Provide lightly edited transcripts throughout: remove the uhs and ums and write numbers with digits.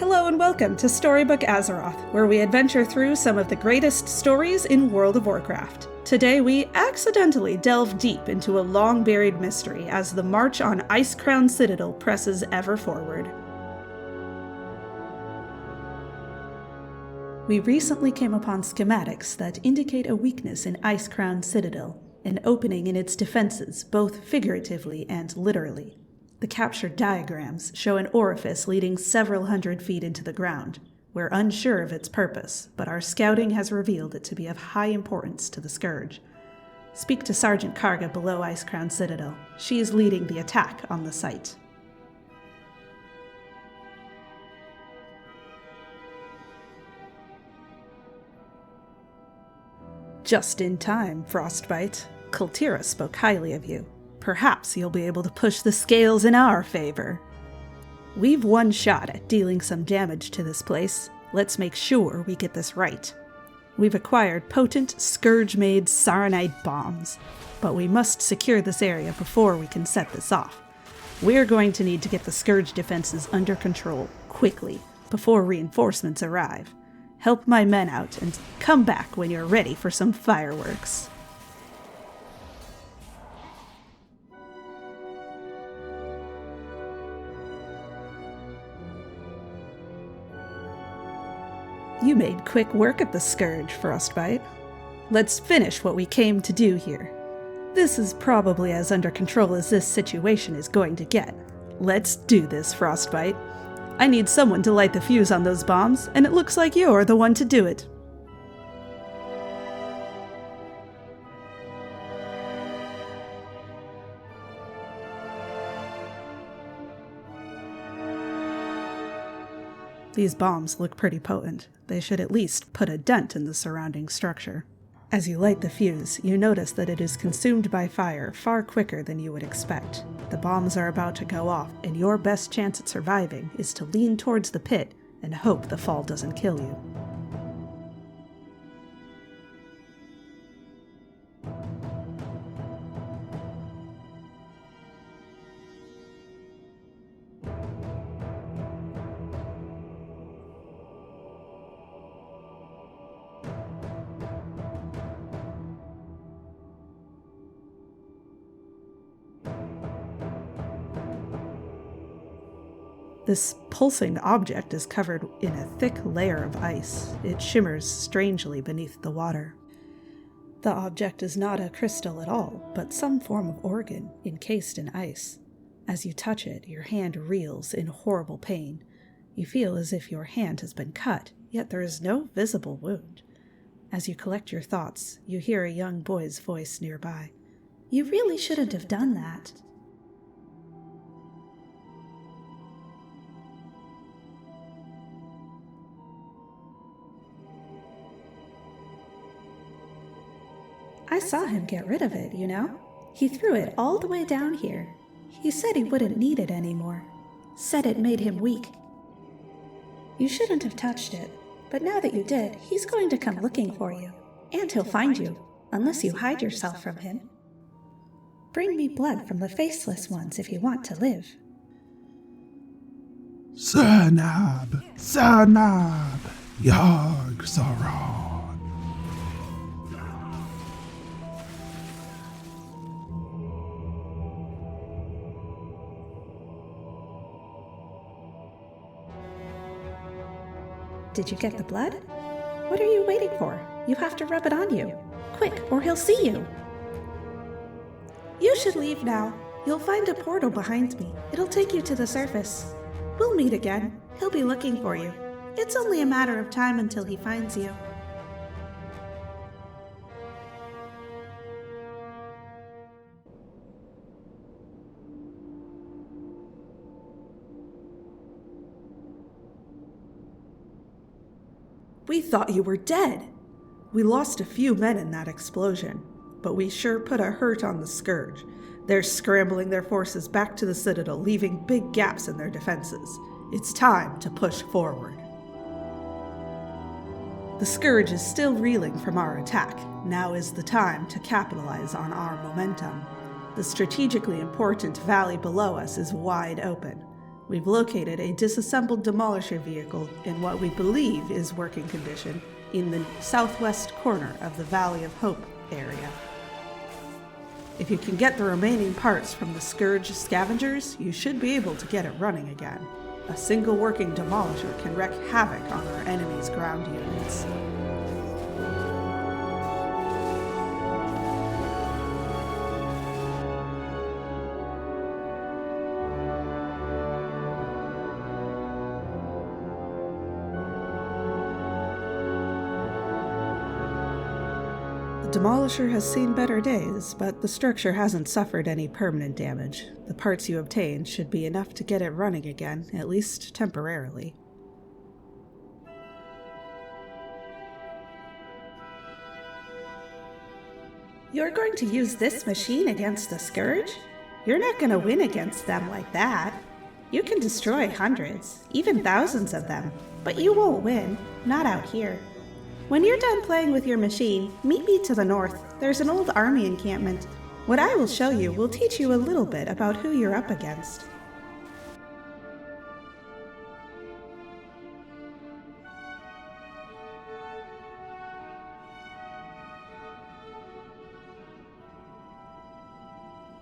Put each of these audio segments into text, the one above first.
Hello and welcome to Storybook Azeroth, where we adventure through some of the greatest stories in World of Warcraft. Today we accidentally delve deep into a long-buried mystery as the march on Icecrown Citadel presses ever forward. We recently came upon schematics that indicate a weakness in Icecrown Citadel, an opening in its defenses, both figuratively and literally. The captured diagrams show an orifice leading several hundred feet into the ground. We're unsure of its purpose, but our scouting has revealed it to be of high importance to the Scourge. Speak to Sergeant Karga below Icecrown Citadel. She is leading the attack on the site. Just in time, Frostbite. Kultira spoke highly of you. Perhaps you'll be able to push the scales in our favor. We've one shot at dealing some damage to this place. Let's make sure we get this right. We've acquired potent, Scourge-made Saronite bombs, but we must secure this area before we can set this off. We're going to need to get the Scourge defenses under control, quickly, before reinforcements arrive. Help my men out and come back when you're ready for some fireworks. You made quick work at the Scourge, Frostbite. Let's finish what we came to do here. This is probably as under control as this situation is going to get. Let's do this, Frostbite. I need someone to light the fuse on those bombs, and it looks like you're the one to do it. These bombs look pretty potent. They should at least put a dent in the surrounding structure. As you light the fuse, you notice that it is consumed by fire far quicker than you would expect. The bombs are about to go off, and your best chance at surviving is to lean towards the pit and hope the fall doesn't kill you. This pulsing object is covered in a thick layer of ice. It shimmers strangely beneath the water. The object is not a crystal at all, but some form of organ encased in ice. As you touch it, your hand reels in horrible pain. You feel as if your hand has been cut, yet there is no visible wound. As you collect your thoughts, you hear a young boy's voice nearby. "You really shouldn't have done that." I saw him get rid of it, you know? He threw it all the way down here. He said he wouldn't need it anymore. Said it made him weak. You shouldn't have touched it, but now that you did, he's going to come looking for you. And he'll find you, unless you hide yourself from him. Bring me blood from the faceless ones if you want to live. Sernab, Yarg Sauron. Did you get the blood? What are you waiting for? You have to rub it on you. Quick, or he'll see you. You should leave now. You'll find a portal behind me. It'll take you to the surface. We'll meet again. He'll be looking for you. It's only a matter of time until he finds you. We thought you were dead. We lost a few men in that explosion, but we sure put a hurt on the Scourge. They're scrambling their forces back to the Citadel, leaving big gaps in their defenses. It's time to push forward. The Scourge is still reeling from our attack. Now is the time to capitalize on our momentum. The strategically important valley below us is wide open. We've located a disassembled demolisher vehicle in what we believe is working condition in the southwest corner of the Valley of Hope area. If you can get the remaining parts from the Scourge scavengers, you should be able to get it running again. A single working demolisher can wreak havoc on our enemy's ground units. The Demolisher has seen better days, but the structure hasn't suffered any permanent damage. The parts you obtain should be enough to get it running again, at least temporarily. You're going to use this machine against the Scourge? You're not going to win against them like that. You can destroy hundreds, even thousands of them, but you won't win, not out here. When you're done playing with your machine, meet me to the north. There's an old army encampment. What I will show you will teach you a little bit about who you're up against.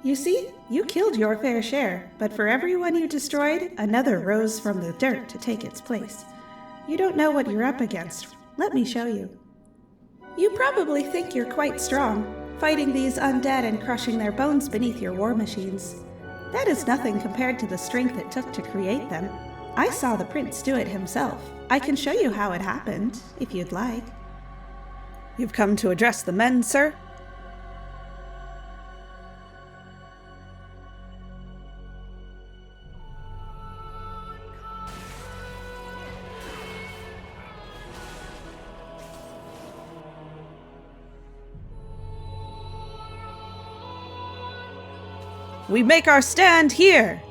You see, you killed your fair share, but for everyone you destroyed, another rose from the dirt to take its place. You don't know what you're up against. Let me show you. You probably think you're quite strong, fighting these undead and crushing their bones beneath your war machines. That is nothing compared to the strength it took to create them. I saw the prince do it himself. I can show you how it happened, if you'd like. You've come to address the men, sir? We make our stand here!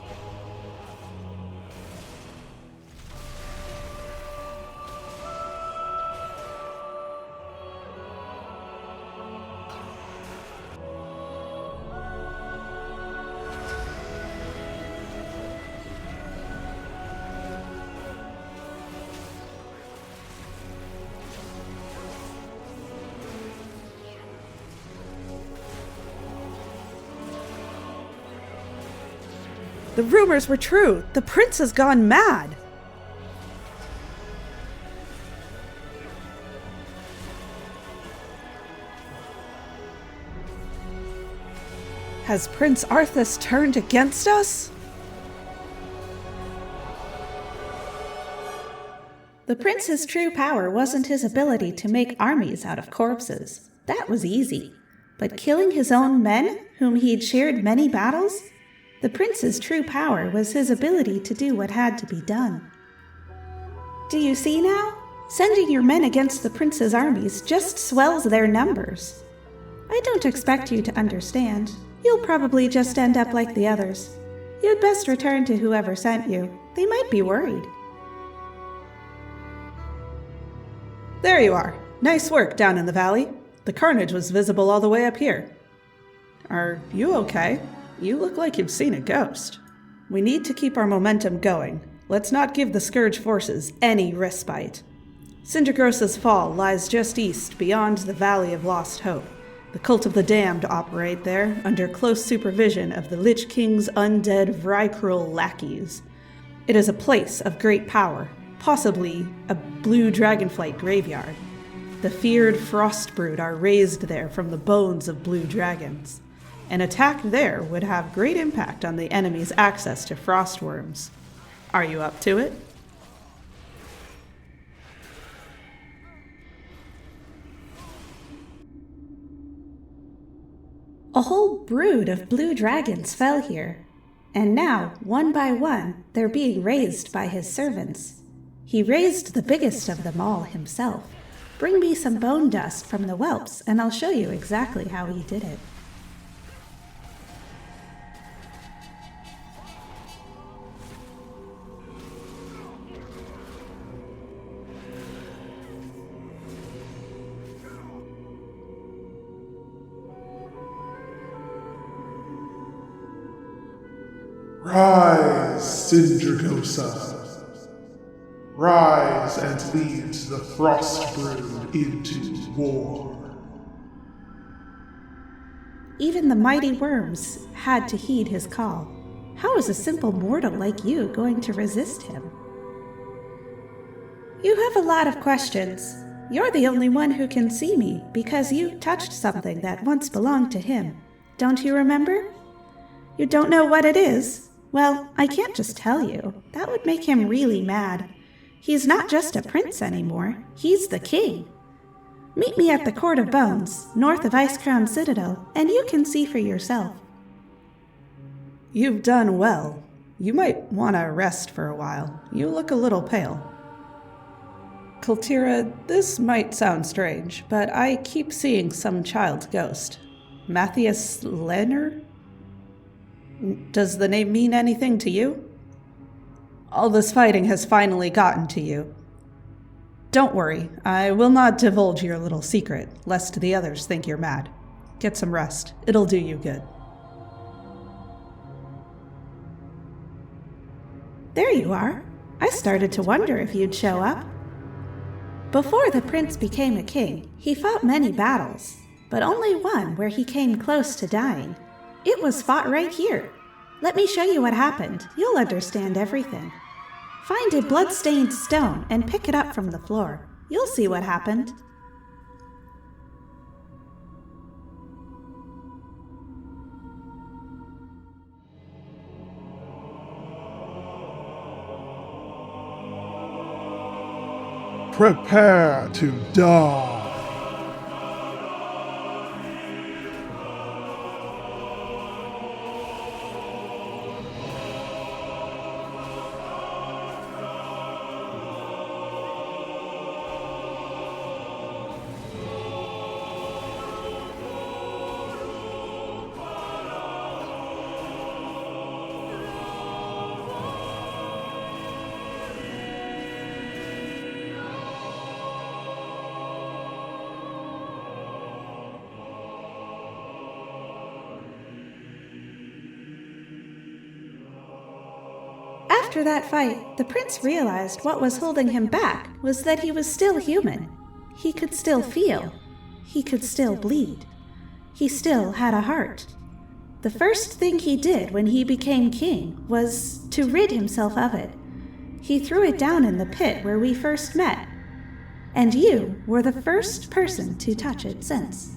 The rumors were true. The prince has gone mad. Has Prince Arthas turned against us? The prince's true power wasn't his ability to make armies out of corpses. That was easy. But killing his own men, whom he'd shared many battles? The prince's true power was his ability to do what had to be done. Do you see now? Sending your men against the prince's armies just swells their numbers. I don't expect you to understand. You'll probably just end up like the others. You'd best return to whoever sent you. They might be worried. There you are. Nice work down in the valley. The carnage was visible all the way up here. Are you okay? You look like you've seen a ghost. We need to keep our momentum going. Let's not give the Scourge forces any respite. Cindergrosa's fall lies just east, beyond the Valley of Lost Hope. The Cult of the Damned operate there, under close supervision of the Lich King's undead Vrykruel lackeys. It is a place of great power, possibly a blue dragonflight graveyard. The feared Frostbrood are raised there from the bones of blue dragons. An attack there would have great impact on the enemy's access to frostworms. Are you up to it? A whole brood of blue dragons fell here, and now, one by one, they're being raised by his servants. He raised the biggest of them all himself. Bring me some bone dust from the whelps, and I'll show you exactly how he did it. Rise! Sindragosa. Rise and lead the Frostbrood into war. Even the mighty worms had to heed his call. How is a simple mortal like you going to resist him? You have a lot of questions. You're the only one who can see me because you touched something that once belonged to him. Don't you remember? You don't know what it is? Well, I can't just tell you. That would make him really mad. He's not just a prince anymore. He's the king. Meet me at the Court of Bones, north of Icecrown Citadel, and you can see for yourself. You've done well. You might want to rest for a while. You look a little pale. Kultira, this might sound strange, but I keep seeing some child's ghost. Matthias Lenner? Does the name mean anything to you? All this fighting has finally gotten to you. Don't worry, I will not divulge your little secret, lest the others think you're mad. Get some rest. It'll do you good. There you are. I started to wonder if you'd show up. Before the prince became a king, he fought many battles, but only one where he came close to dying. It was fought right here. Let me show you what happened. You'll understand everything. Find a blood-stained stone and pick it up from the floor. You'll see what happened. Prepare to die. After that fight, the prince realized what was holding him back was that he was still human. He could still feel. He could still bleed. He still had a heart. The first thing he did when he became king was to rid himself of it. He threw it down in the pit where we first met. And you were the first person to touch it since.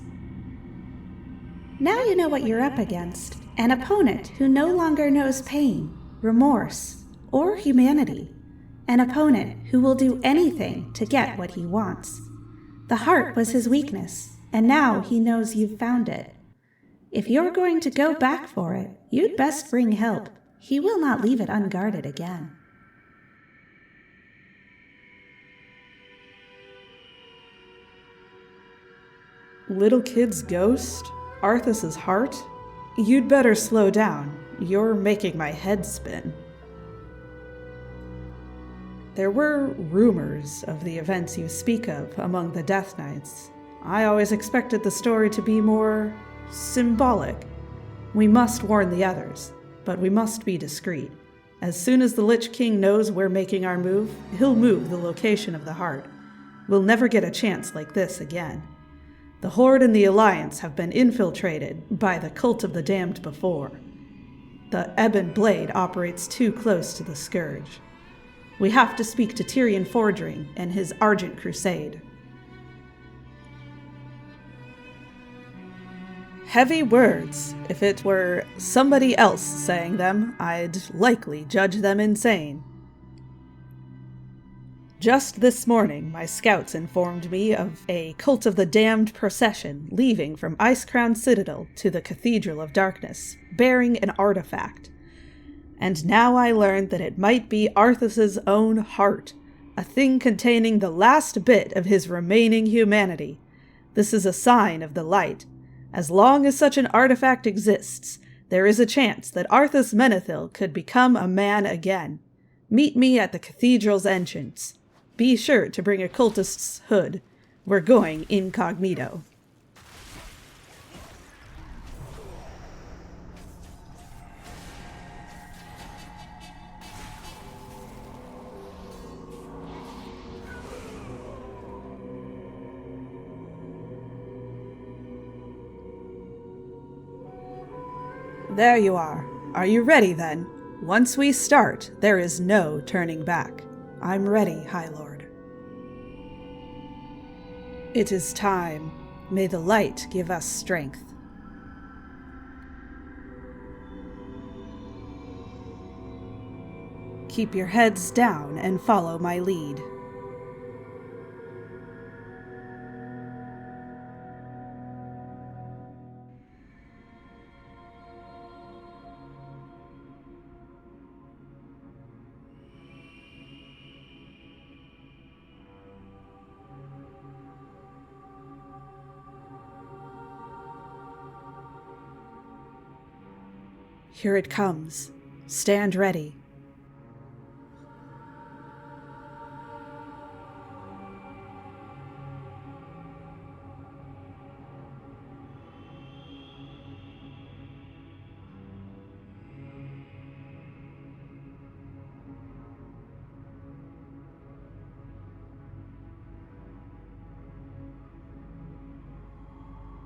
Now you know what you're up against. An opponent who no longer knows pain, remorse, or humanity. An opponent who will do anything to get what he wants. The heart was his weakness, and now he knows you've found it. If you're going to go back for it, you'd best bring help. He will not leave it unguarded again. Little kid's ghost? Arthas's heart? You'd better slow down. You're making my head spin. There were rumors of the events you speak of among the Death Knights. I always expected the story to be more symbolic. We must warn the others, but we must be discreet. As soon as the Lich King knows we're making our move, he'll move the location of the heart. We'll never get a chance like this again. The Horde and the Alliance have been infiltrated by the Cult of the Damned before. The Ebon Blade operates too close to the Scourge. We have to speak to Tirion Fordring and his Argent Crusade. Heavy words. If it were somebody else saying them, I'd likely judge them insane. Just this morning, my scouts informed me of a Cult of the Damned procession leaving from Icecrown Citadel to the Cathedral of Darkness, bearing an artifact. And now I learned that it might be Arthas's own heart, a thing containing the last bit of his remaining humanity. This is a sign of the light. As long as such an artifact exists, there is a chance that Arthas Menethil could become a man again. Meet me at the cathedral's entrance. Be sure to bring a cultist's hood. We're going incognito. There you are. Are you ready then? Once we start, there is no turning back. I'm ready, High Lord. It is time. May the light give us strength. Keep your heads down and follow my lead. Here it comes. Stand ready.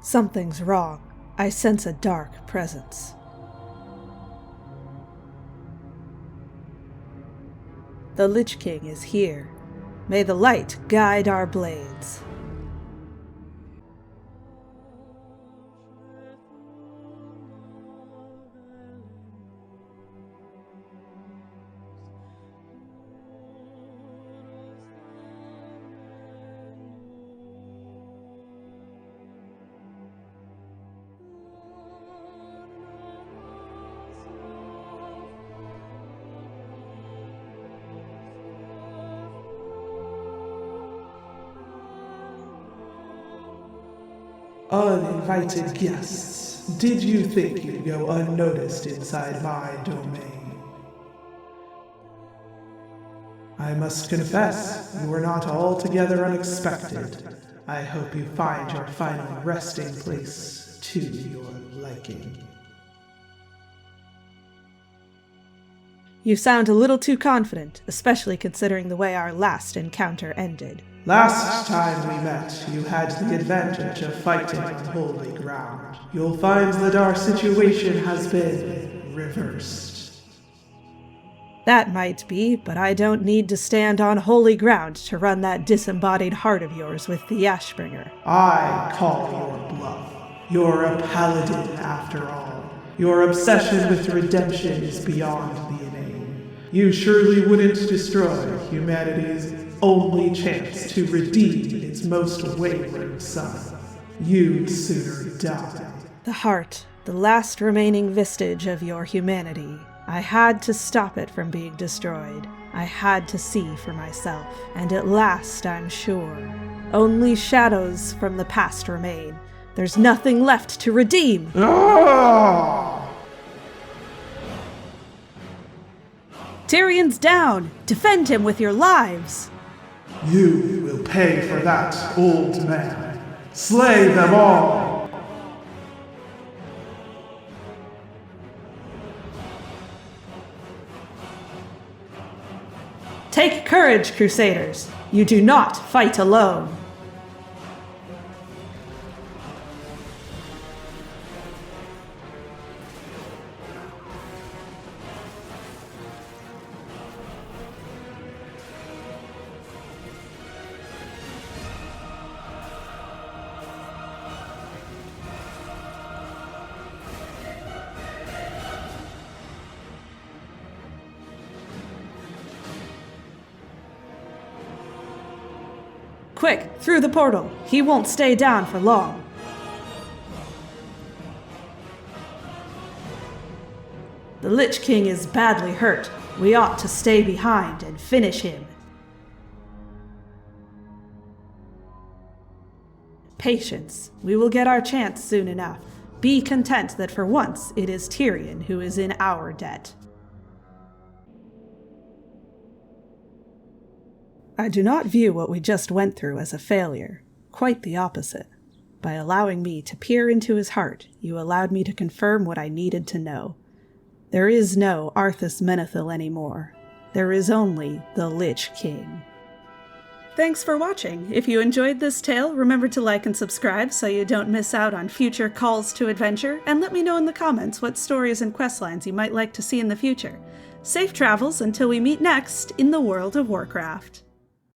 Something's wrong. I sense a dark presence. The Lich King is here. May the light guide our blades. Uninvited guests, did you think you'd go unnoticed inside my domain? I must confess, you were not altogether unexpected. I hope you find your final resting place to your liking. You sound a little too confident, especially considering the way our last encounter ended. Last time we met, you had the advantage of fighting on holy ground. You'll find that our situation has been reversed. That might be, but I don't need to stand on holy ground to run that disembodied heart of yours with the Ashbringer. I call your bluff. You're a paladin after all. Your obsession with redemption is beyond the inane. You surely wouldn't destroy humanity's only chance to redeem its most wayward son. You'd sooner die. The heart, the last remaining vestige of your humanity. I had to stop it from being destroyed. I had to see for myself. And at last, I'm sure. Only shadows from the past remain. There's nothing left to redeem. Tyrion's down! Defend him with your lives! You will pay for that, old man. Slay them all! Take courage, Crusaders! You do not fight alone! Quick, through the portal. He won't stay down for long. The Lich King is badly hurt. We ought to stay behind and finish him. Patience. We will get our chance soon enough. Be content that for once it is Tirion who is in our debt. I do not view what we just went through as a failure. Quite the opposite. By allowing me to peer into his heart, you allowed me to confirm what I needed to know. There is no Arthas Menethil anymore. There is only the Lich King. Thanks for watching. If you enjoyed this tale, remember to like and subscribe so you don't miss out on future calls to adventure, and let me know in the comments what stories and questlines you might like to see in the future. Safe travels until we meet next in the world of Warcraft.